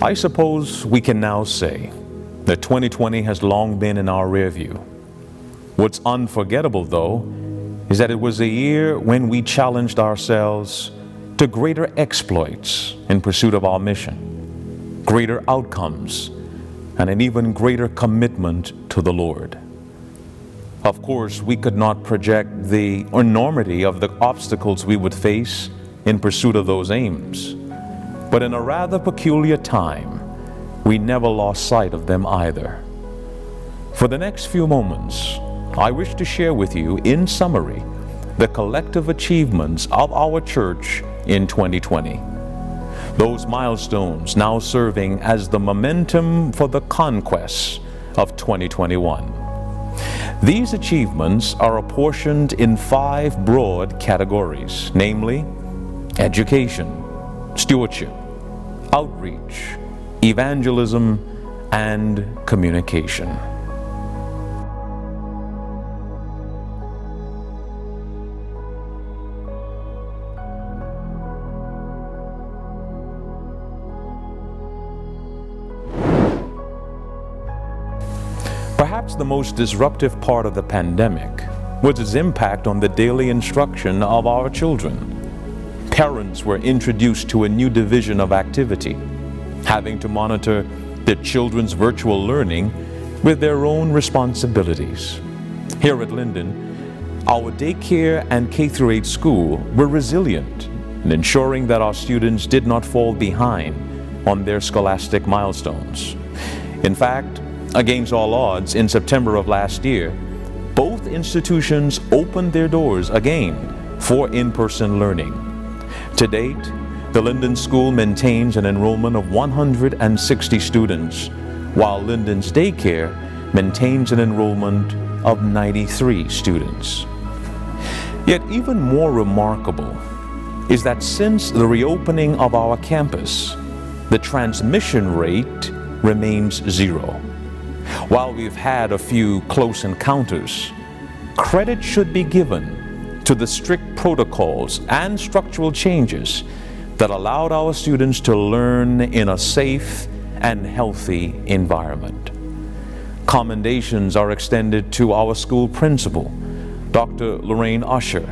I suppose we can now say that 2020 has long been in our rear view. What's unforgettable, though, is that it was a year when we challenged ourselves to greater exploits in pursuit of our mission, greater outcomes, and an even greater commitment to the Lord. Of course, we could not project the enormity of the obstacles we would face in pursuit of those aims, but in a rather peculiar time, we never lost sight of them either. For the next few moments, I wish to share with you, in summary, the collective achievements of our church in 2020. Those milestones now serving as the momentum for the conquests of 2021. These achievements are apportioned in 5 broad categories, namely education, stewardship, outreach, evangelism, and communication. Perhaps the most disruptive part of the pandemic was its impact on the daily instruction of our children. Parents were introduced to a new division of activity, having to monitor their children's virtual learning with their own responsibilities. Here at Linden, our daycare and K-8 school were resilient in ensuring that our students did not fall behind on their scholastic milestones. In fact, against all odds, in September of last year, both institutions opened their doors again for in-person learning. To date, the Linden School maintains an enrollment of 160 students, while Linden's daycare maintains an enrollment of 93 students. Yet even more remarkable is that since the reopening of our campus, the transmission rate remains 0. While we've had a few close encounters, credit should be given to the strict protocols and structural changes that allowed our students to learn in a safe and healthy environment. Commendations are extended to our school principal, Dr. Lorraine Usher,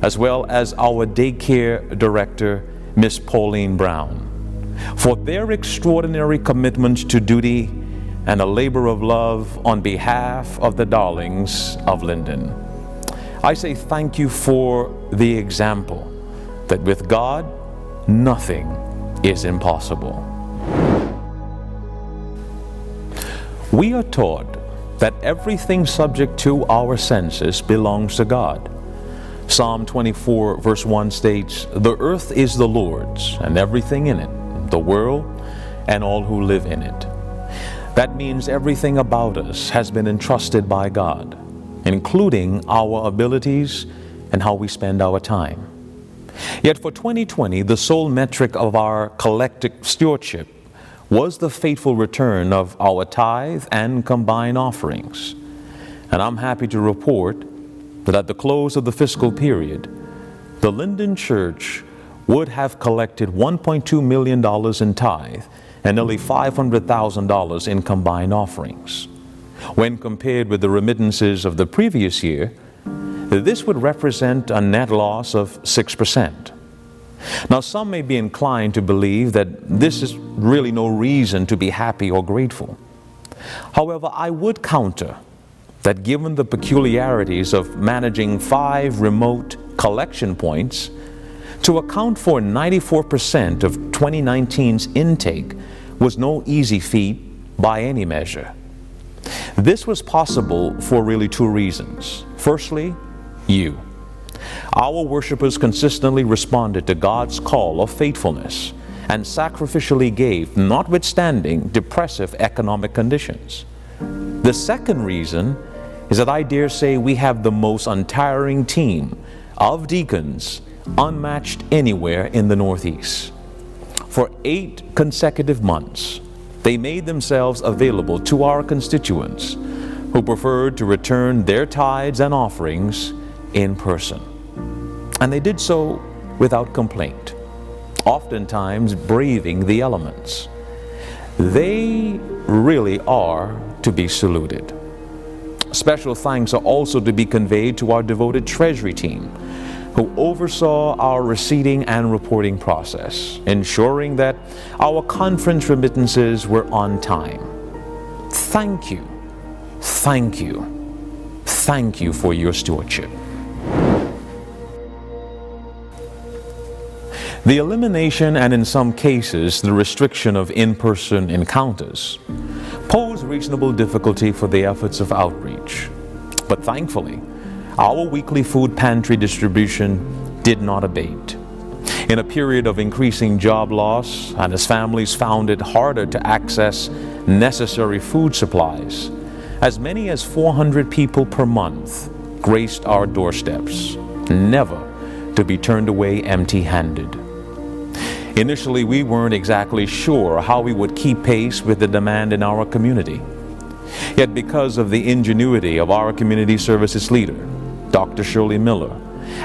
as well as our daycare director, Miss Pauline Brown, for their extraordinary commitment to duty and a labor of love on behalf of the darlings of Linden. I say thank you for the example that with God, nothing is impossible. We are taught that everything subject to our senses belongs to God. Psalm 24 verse 1 states, "The earth is the Lord's, and everything in it, the world, and all who live in it." That means everything about us has been entrusted by God, including our abilities and how we spend our time. Yet for 2020, the sole metric of our collective stewardship was the faithful return of our tithe and combined offerings. And I'm happy to report that at the close of the fiscal period, the Linden Church would have collected $1.2 million in tithe and nearly $500,000 in combined offerings. When compared with the remittances of the previous year, this would represent a net loss of 6%. Now, some may be inclined to believe that this is really no reason to be happy or grateful. However, I would counter that given the peculiarities of managing 5 remote collection points, to account for 94% of 2019's intake was no easy feat by any measure. This was possible for really 2 reasons. Firstly, you. Our worshipers consistently responded to God's call of faithfulness and sacrificially gave, notwithstanding depressive economic conditions. The second reason is that I dare say we have the most untiring team of deacons unmatched anywhere in the Northeast. For 8 consecutive months, they made themselves available to our constituents who preferred to return their tithes and offerings in person. And they did so without complaint, oftentimes braving the elements. They really are to be saluted. Special thanks are also to be conveyed to our devoted treasury team, who oversaw our receipting and reporting process, ensuring that our conference remittances were on time. Thank you, thank you, thank you for your stewardship. The elimination and in some cases the restriction of in-person encounters pose reasonable difficulty for the efforts of outreach. But thankfully, our weekly food pantry distribution did not abate. In a period of increasing job loss and as families found it harder to access necessary food supplies, as many as 400 people per month graced our doorsteps, never to be turned away empty-handed. Initially, we weren't exactly sure how we would keep pace with the demand in our community. Yet because of the ingenuity of our community services leader, Dr. Shirley Miller,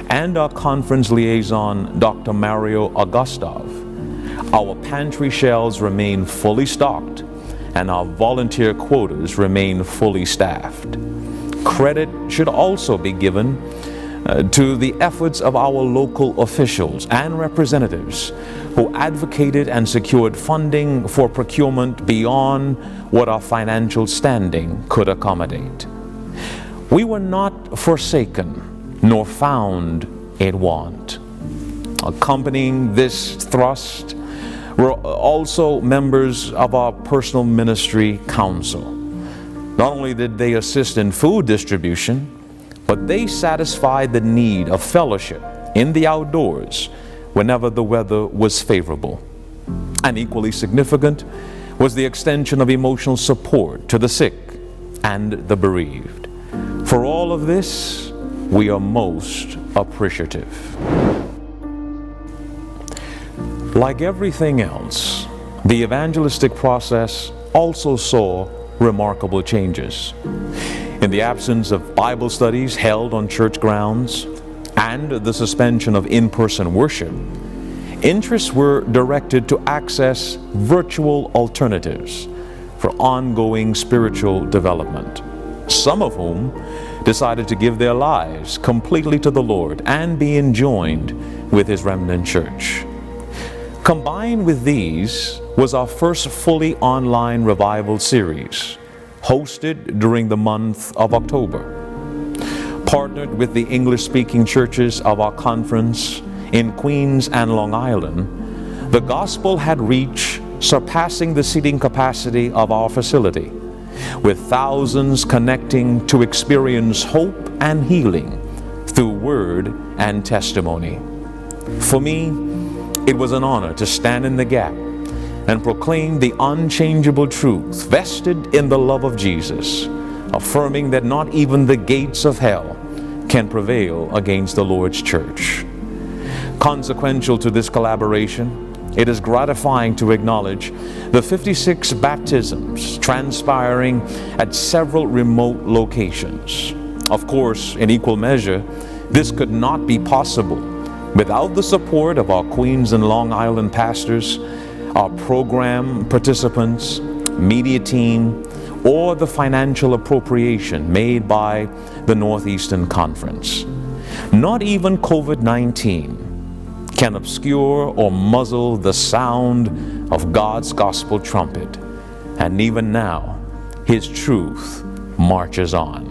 and our conference liaison, Dr. Mario Augustov, our pantry shelves remain fully stocked and our volunteer quotas remain fully staffed. Credit should also be given to the efforts of our local officials and representatives who advocated and secured funding for procurement beyond what our financial standing could accommodate. We were not forsaken nor found in want. Accompanying this thrust were also members of our personal ministry council. Not only did they assist in food distribution, but they satisfied the need of fellowship in the outdoors whenever the weather was favorable. And equally significant was the extension of emotional support to the sick and the bereaved. For all of this, we are most appreciative. Like everything else, the evangelistic process also saw remarkable changes. In the absence of Bible studies held on church grounds and the suspension of in-person worship, interests were directed to access virtual alternatives for ongoing spiritual development, some of whom decided to give their lives completely to the Lord and be enjoined with His remnant church. Combined with these was our first fully online revival series, hosted during the month of October. Partnered with the English-speaking churches of our conference in Queens and Long Island, the gospel had reached surpassing the seating capacity of our facility, with thousands connecting to experience hope and healing through word and testimony. For me, it was an honor to stand in the gap and proclaim the unchangeable truth vested in the love of Jesus, affirming that not even the gates of hell can prevail against the Lord's church. Consequential to this collaboration, it is gratifying to acknowledge the 56 baptisms transpiring at several remote locations. Of course, in equal measure, this could not be possible without the support of our Queens and Long Island pastors, our program participants, media team, or the financial appropriation made by the Northeastern Conference. Not even COVID-19 can obscure or muzzle the sound of God's gospel trumpet, and even now, His truth marches on.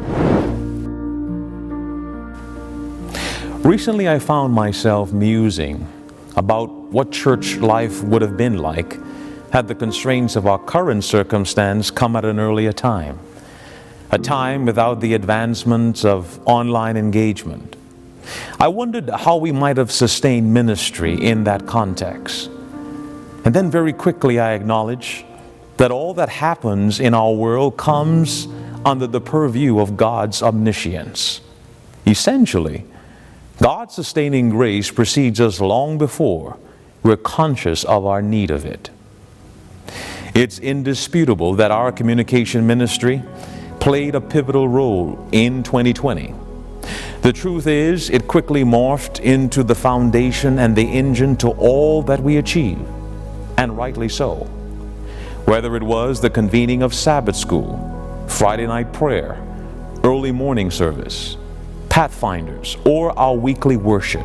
Recently, I found myself musing about what church life would have been like had the constraints of our current circumstance come at an earlier time, a time without the advancements of online engagement. I wondered how we might have sustained ministry in that context. And then very quickly I acknowledged that all that happens in our world comes under the purview of God's omniscience. Essentially, God's sustaining grace precedes us long before we're conscious of our need of it. It's indisputable that our communication ministry played a pivotal role in 2020. The truth is, it quickly morphed into the foundation and the engine to all that we achieve, and rightly so. Whether it was the convening of Sabbath school, Friday night prayer, early morning service, Pathfinders, or our weekly worship.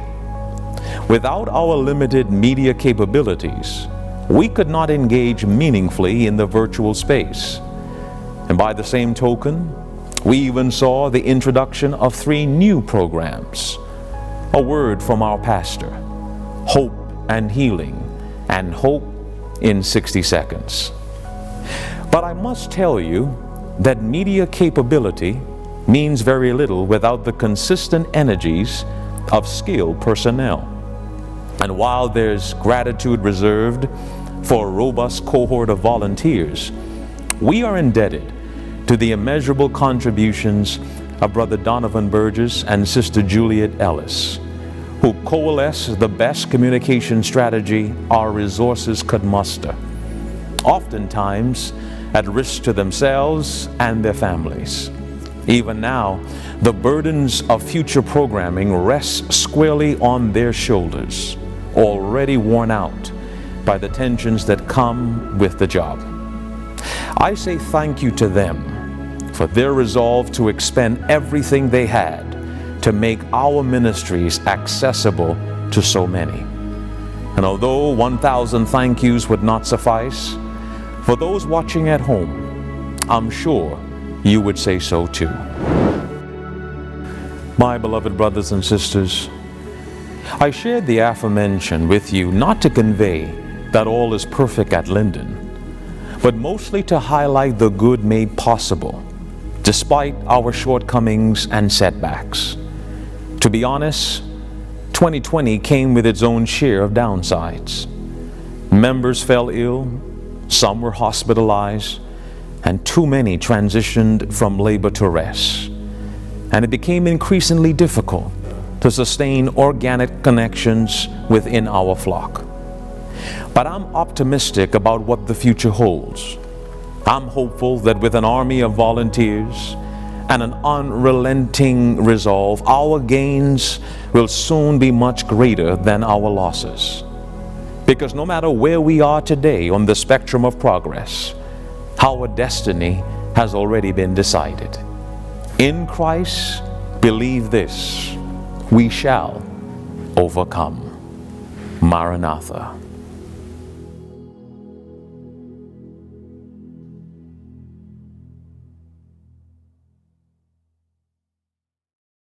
Without our limited media capabilities, we could not engage meaningfully in the virtual space. And by the same token, we even saw the introduction of 3 new programs. A word from our pastor, hope and healing, and hope in 60 seconds. But I must tell you that media capability means very little without the consistent energies of skilled personnel. And while there's gratitude reserved for a robust cohort of volunteers, we are indebted to the immeasurable contributions of Brother Donovan Burgess and Sister Juliet Ellis, who coalesced the best communication strategy our resources could muster, oftentimes at risk to themselves and their families. Even now, the burdens of future programming rest squarely on their shoulders, already worn out by the tensions that come with the job. I say thank you to them for their resolve to expend everything they had to make our ministries accessible to so many. And although 1,000 thank yous would not suffice, for those watching at home, I'm sure you would say so too. My beloved brothers and sisters, I shared the aforementioned with you not to convey that all is perfect at Linden, but mostly to highlight the good made possible, despite our shortcomings and setbacks. To be honest, 2020 came with its own share of downsides. Members fell ill, some were hospitalized, and too many transitioned from labor to rest. And it became increasingly difficult to sustain organic connections within our flock. But I'm optimistic about what the future holds. I'm hopeful that with an army of volunteers and an unrelenting resolve, our gains will soon be much greater than our losses. Because no matter where we are today on the spectrum of progress, our destiny has already been decided. In Christ, believe this, we shall overcome. Maranatha.